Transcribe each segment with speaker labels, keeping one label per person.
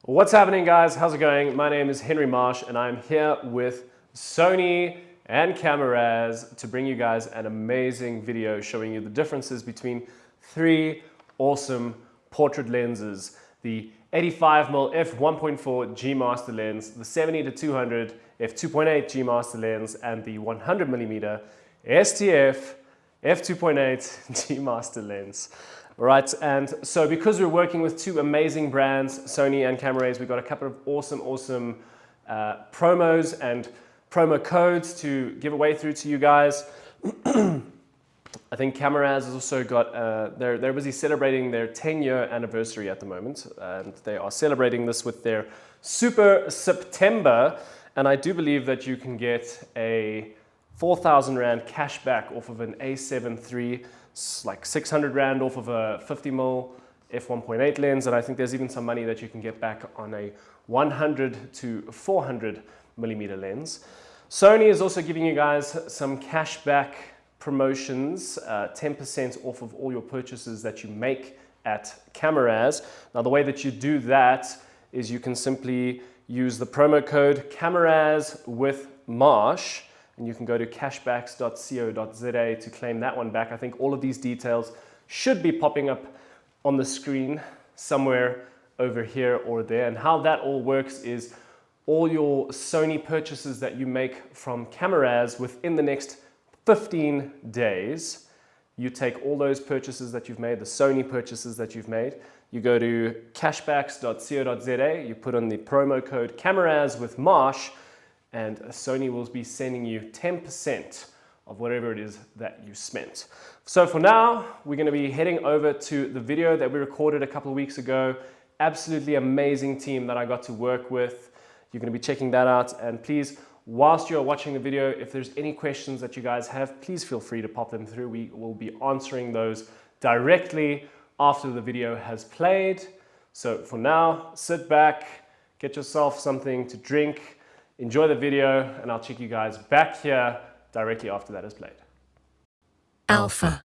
Speaker 1: What's happening, guys? How's it going? My name is Henry Marsh and I'm here with Sony and Cameras to bring you guys an amazing video showing you the differences between three awesome portrait lenses: the 85mm f1.4 G Master lens, the 70-200 f2.8 G Master lens, and the 100mm STF F2.8 G Master lens. Right, and so because we're working with two amazing brands, Sony and Cameras, we've got a couple of awesome promos and promo codes to give away through to you guys. I think Cameras has also got, they're busy celebrating their 10-year anniversary at the moment, and they are celebrating this with their Super September, and I do believe that you can get a 4,000 Rand cash back off of an A7 III, like 600 Rand off of a 50mm f1.8 lens, and I think there's even some money that you can get back on a 100 to 400mm lens. Sony is also giving you guys some cash back promotions, 10% off of all your purchases that you make at Cameras. Now the way that you do that is you can simply use the promo code Cameras with Marsh, and you can go to cashbacks.co.za to claim that one back. I think all of these details should be popping up on the screen somewhere over here or there. And how that all works is all your Sony purchases that you make from Cameras within the next 15 days, you take all those purchases that you've made, the Sony purchases that you've made, you go to cashbacks.co.za, you put on the promo code Cameras with Marsh, and Sony will be sending you 10% of whatever it is that you spent. So for now, we're going to be heading over to the video that we recorded a couple of weeks ago. Absolutely amazing team that I got to work with. You're going to be checking that out, and please, whilst you're watching the video, if there's any questions that you guys have, please feel free to pop them through. We will be answering those directly after the video has played. So for now, sit back, get yourself something to drink, enjoy the video, and I'll check you guys back here directly after that is played.
Speaker 2: Alpha.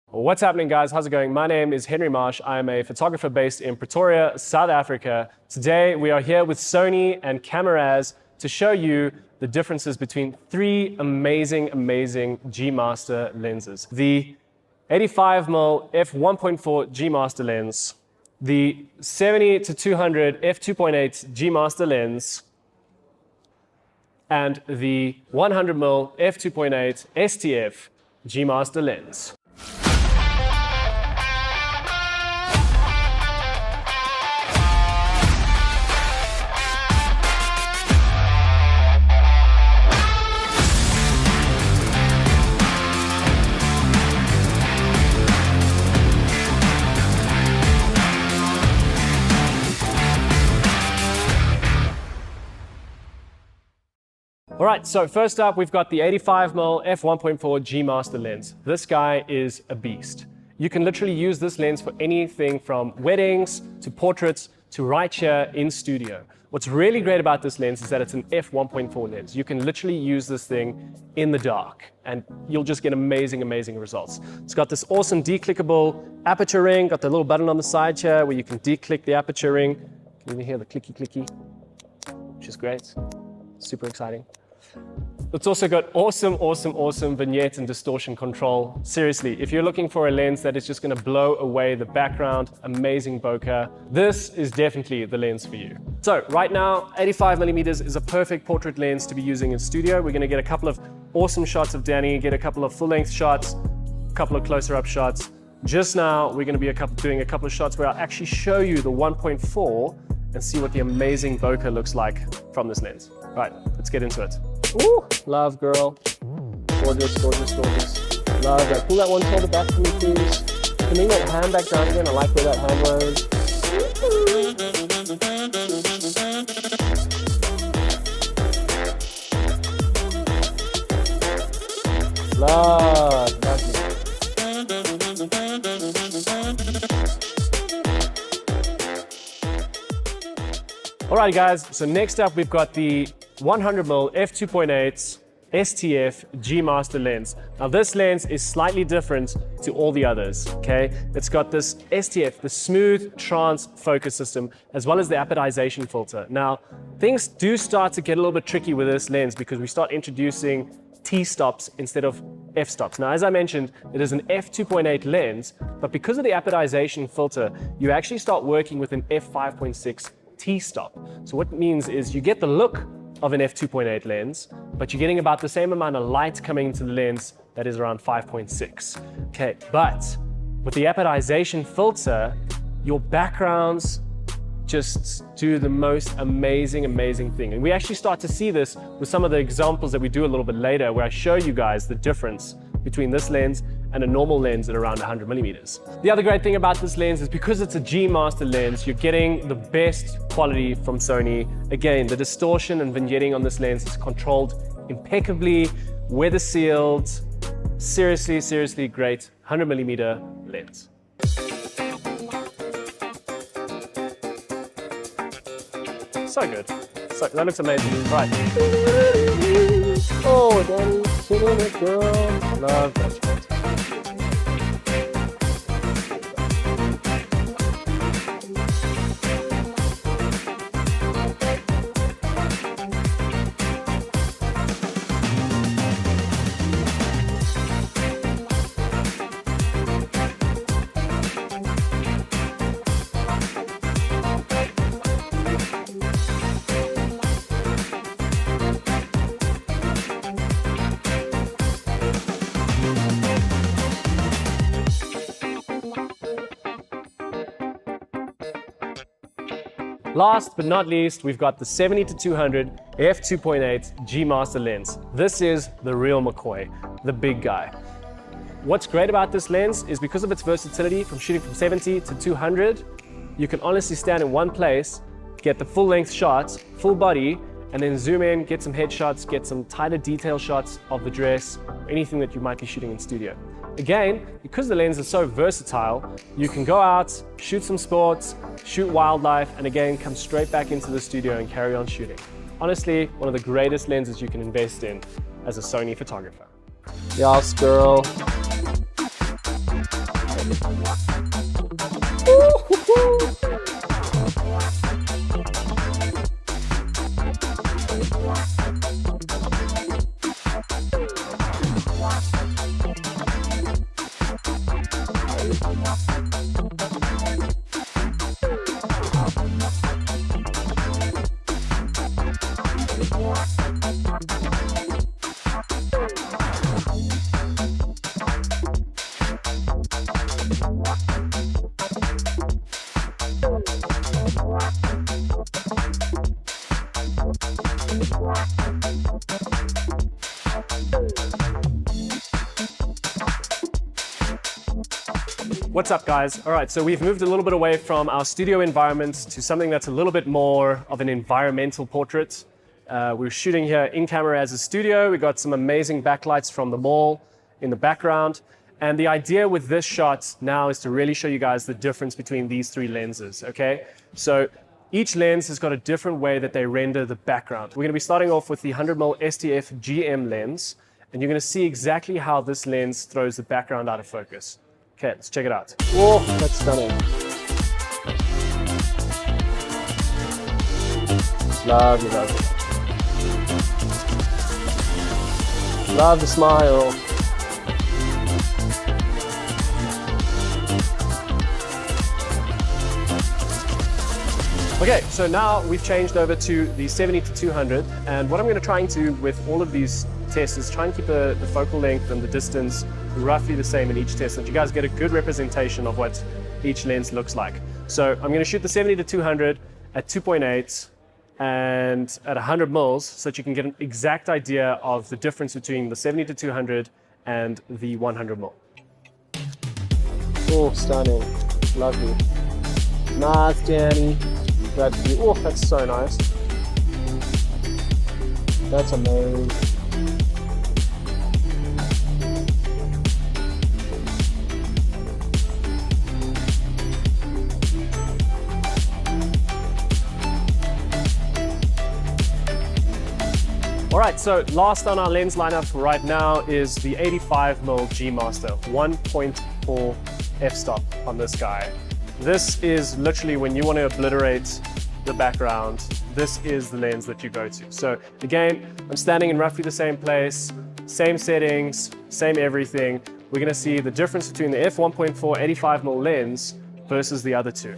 Speaker 1: What's happening, guys? How's it going? My name is Henry Marsh. I am a photographer based in Pretoria, South Africa. Today, we are here with Sony and Cameras to show you the differences between three amazing G Master lenses. The 85mm f1.4 G Master lens, the 70-200 f2.8 G Master lens, and the 100mm f2.8 STF G Master lens. All right, so first up, we've got the 85mm f1.4 G Master lens. This guy is a beast. You can literally use this lens for anything from weddings to portraits to right here in studio. What's really great about this lens is that it's an f1.4 lens. You can literally use this thing in the dark and you'll just get amazing results. It's got this awesome declickable aperture ring, got the little button on the side here where you can declick the aperture ring. You can even hear the clicky, which is great. Super exciting. It's also got awesome vignette and distortion control. Seriously, if you're looking for a lens that is just going to blow away the background, amazing bokeh, this is definitely the lens for you. So right now, 85mm is a perfect portrait lens to be using in studio. We're going to get a couple of awesome shots of Danny, get a couple of full-length shots, a couple of closer-up shots. Just now, we're going to be doing a couple of shots where I'll actually show you the 1.4 and see what the amazing bokeh looks like from this lens. All right, let's get into it. Ooh, love, girl. Gorgeous. Love that. Pull that one shoulder back for me, please. Can you bring that hand back down again? I like where that hand was. Love. Alrighty guys, so next up we've got the 100mm f2.8 STF G Master lens. Now this lens is slightly different to all the others, okay? It's got this STF, the smooth trans focus system, as well as the apodization filter. Now, things do start to get a little bit tricky with this lens because we start introducing T-stops instead of f-stops. Now, as I mentioned, it is an f2.8 lens, but because of the apodization filter, you actually start working with an f5.6 T-stop. So what it means is you get the look of an f2.8 lens, but you're getting about the same amount of light coming into the lens that is around 5.6. Okay, but with the apodization filter, your backgrounds just do the most amazing thing. And we actually start to see this with some of the examples that we do a little bit later, where I show you guys the difference between this lens and a normal lens at around 100 millimeters. The other great thing about this lens is because it's a G Master lens, you're getting the best quality from Sony. Again, the distortion and vignetting on this lens is controlled impeccably, weather sealed, seriously great 100 millimeter lens. So good. So, that looks amazing. Right. Oh, Danny, killing it, girl. Love that shot. Last but not least, we've got the 70-200 f2.8 G Master lens. This is the real McCoy, the big guy. What's great about this lens is because of its versatility from shooting from 70 to 200, you can honestly stand in one place, get the full length shots, full body, and then zoom in, get some headshots, get some tighter detail shots of the dress, or anything that you might be shooting in studio. Again, because the lens is so versatile, you can go out, shoot some sports, shoot wildlife, and again, come straight back into the studio and carry on shooting. Honestly, one of the greatest lenses you can invest in as a Sony photographer. Yes, girl. What's up, guys? All right, so we've moved a little bit away from our studio environment to something that's a little bit more of an environmental portrait. We're shooting here in camera as a studio. We got some amazing backlights from the mall in the background. And the idea with this shot now is to really show you guys the difference between these three lenses, okay? So each lens has got a different way that they render the background. We're gonna be starting off with the 100mm STF GM lens, and you're gonna see exactly how this lens throws the background out of focus. Okay, let's check it out. Whoa, that's stunning. Love it. Love the smile. Okay, so now we've changed over to the 70-200, and what I'm going to try and do with all of these tests is try and keep the focal length and the distance roughly the same in each test, so that you guys get a good representation of what each lens looks like. So I'm going to shoot the 70-200 at 2.8 and at 100 mils, so that you can get an exact idea of the difference between the 70-200 and the 100 mil. Oh, stunning. Lovely. Nice, Danny. Oh, that's so nice. That's amazing. All right, right, so last on our lens lineup right now is the 85mm G Master 1.4 f-stop on this guy. This is literally when you want to obliterate the background, this is the lens that you go to. So again, I'm standing in roughly the same place, same settings, same everything. We're going to see the difference between the f1.4 85mm lens versus the other two.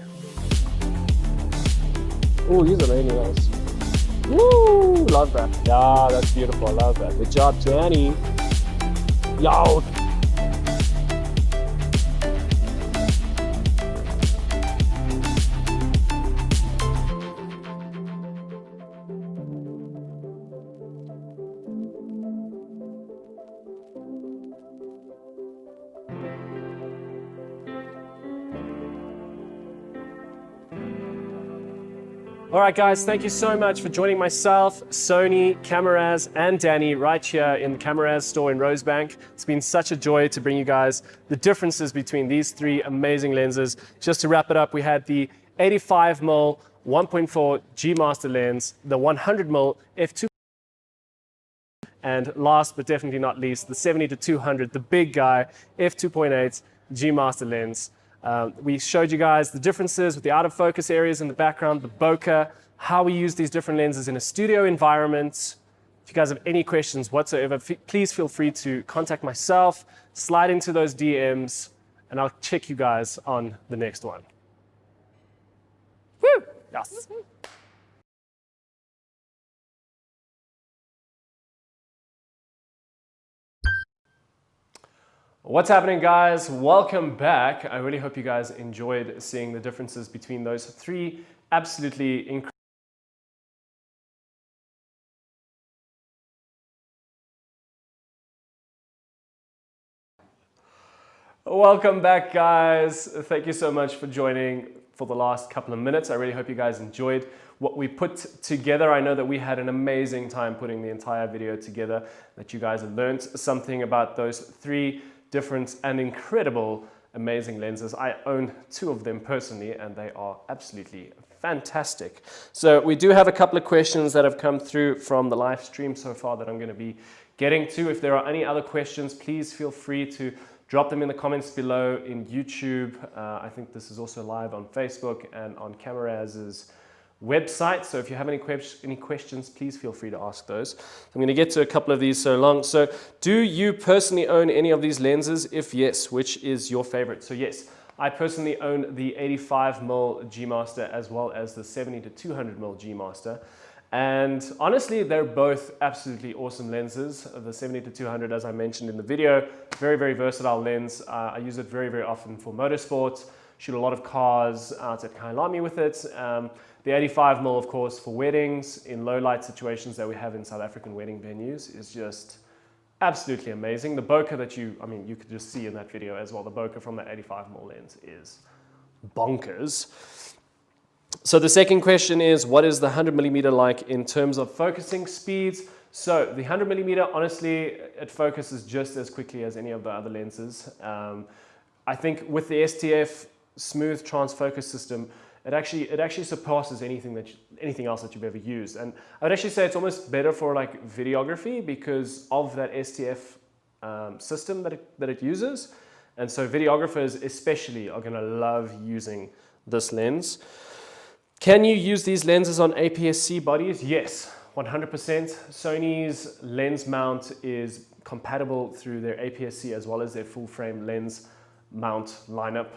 Speaker 1: Oh, these are really nice. Woo! Love that. Yeah, that's beautiful. I love that. Good job, Danny. Yo! All right, guys, thank you so much for joining myself, Sony, Cameras, and Danny right here in the Cameras store in Rosebank. It's been such a joy to bring you guys the differences between these three amazing lenses. Just to wrap it up, we had the 85mm 1.4 G Master lens, the 100mm F2, and last but definitely not least, the 70-200, the big guy, F2.8 G Master lens. We showed you guys the differences with the out of focus areas in the background, the bokeh, how we use these different lenses in a studio environment. If you guys have any questions whatsoever, please feel free to contact myself, slide into those DMs, and I'll check you guys on the next one. Woo! Yes. What's happening, guys? Welcome back. I really hope you guys enjoyed seeing the differences between those three absolutely incredible. Welcome back, guys. Thank you so much for joining for the last couple of minutes. I really hope you guys enjoyed what we put together. I know that we had an amazing time putting the entire video together, that you guys have learned something about those three different and incredible, amazing lenses. I own two of them personally, and they are absolutely fantastic. So we do have a couple of questions that have come through from the live stream so far that I'm going to be getting to. If there are any other questions, please feel free to drop them in the comments below in YouTube. I think this is also live on Facebook and on Cameras' website. So if you have any questions, please feel free to ask those. I'm going to get to a couple of these so long. So do you personally own any of these lenses? If yes, which is your favorite? So yes, I personally own the 85mm G Master as well as the 70-200mm G Master. And honestly, they're both absolutely awesome lenses. The 70-200, as I mentioned in the video, very, very versatile lens. I use it very, very often for motorsport, shoot a lot of cars out at Kailami with it. The 85mm, of course, for weddings in low light situations that we have in South African wedding venues is just absolutely amazing. The bokeh that you could just see in that video as well. The bokeh from the 85mm lens is bonkers. So the second question is, what is the 100mm like in terms of focusing speeds? So the 100mm, honestly, it focuses just as quickly as any of the other lenses. I think with the STF smooth transfocus system, it actually surpasses anything else that you've ever used. And I would actually say it's almost better for like videography because of that STF system that it uses. And so videographers especially are going to love using this lens. Can you use these lenses on APS-C bodies? Yes, 100%. Sony's lens mount is compatible through their APS-C as well as their full frame lens mount lineup,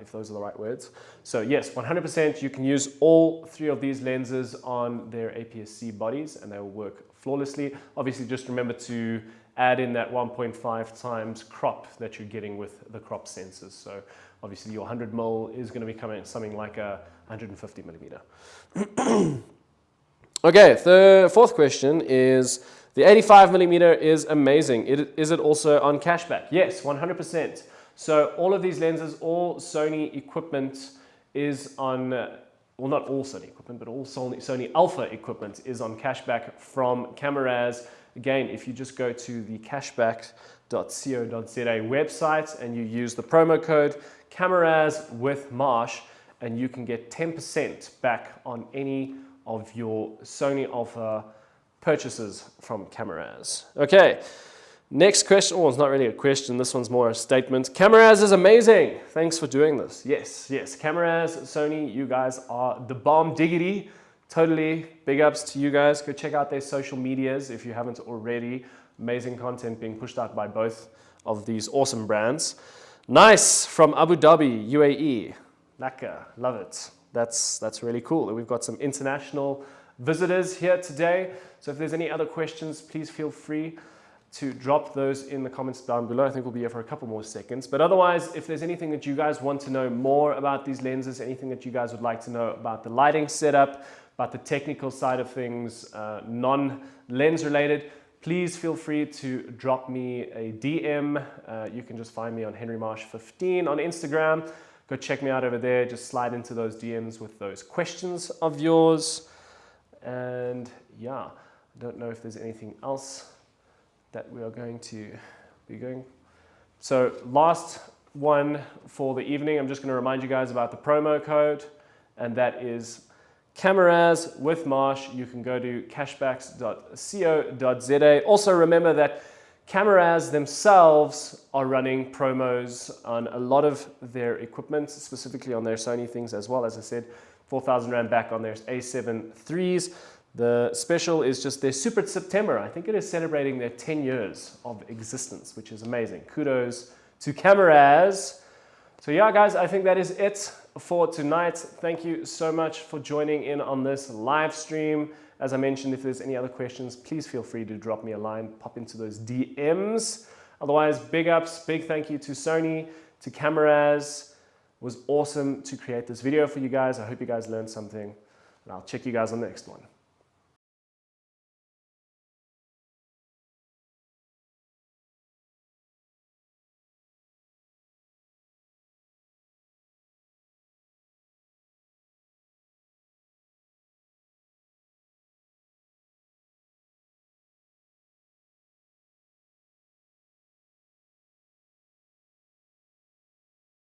Speaker 1: if those are the right words. So yes, 100% you can use all three of these lenses on their APS-C bodies and they will work flawlessly. Obviously, just remember to add in that 1.5 times crop that you're getting with the crop sensors. So obviously your 100mm is going to be coming something like a 150mm. Okay, the fourth question is, the 85mm is amazing. Is it also on cashback? Yes, 100%. So all of these lenses, all Sony equipment is on, well, not all Sony equipment, but all Sony Alpha equipment is on cashback from Cameras. Again, if you just go to the cashback.co.za website and you use the promo code Cameras with Marsh, and you can get 10% back on any of your Sony Alpha purchases from Cameras. Okay, next question. Oh, it's not really a question. This one's more a statement. Cameras is amazing. Thanks for doing this. Yes, yes. Cameras, Sony, you guys are the bomb diggity. Totally big ups to you guys. Go check out their social medias if you haven't already. Amazing content being pushed out by both of these awesome brands. Nice, from Abu Dhabi, UAE. Lekker, love it. That's really cool. We've got some international visitors here today. So if there's any other questions, please feel free to drop those in the comments down below. I think we'll be here for a couple more seconds. But otherwise, if there's anything that you guys want to know more about these lenses, anything that you guys would like to know about the lighting setup, about the technical side of things, non-lens related, please feel free to drop me a DM. You can just find me on henrymarsh15 on Instagram. Go check me out over there. Just slide into those DMs with those questions of yours. And yeah, I don't know if there's anything else that we are going to be going. So last one for the evening, I'm just going to remind you guys about the promo code, and that is Cameras with Marsh. You can go to cashbacks.co.za. Also remember that Cameras themselves are running promos on a lot of their equipment, specifically on their Sony things as well. As I said, 4,000 Rand back on their A7 IIIs. The special is just their Super September. I think it is celebrating their 10 years of existence, which is amazing. Kudos to Cameras. So yeah, guys, I think that is it for tonight. Thank you so much for joining in on this live stream. As I mentioned, if there's any other questions, please feel free to drop me a line, pop into those DMs. Otherwise, big ups, big thank you to Sony, to Cameras. It was awesome to create this video for you guys. I hope you guys learned something, and I'll check you guys on the next one.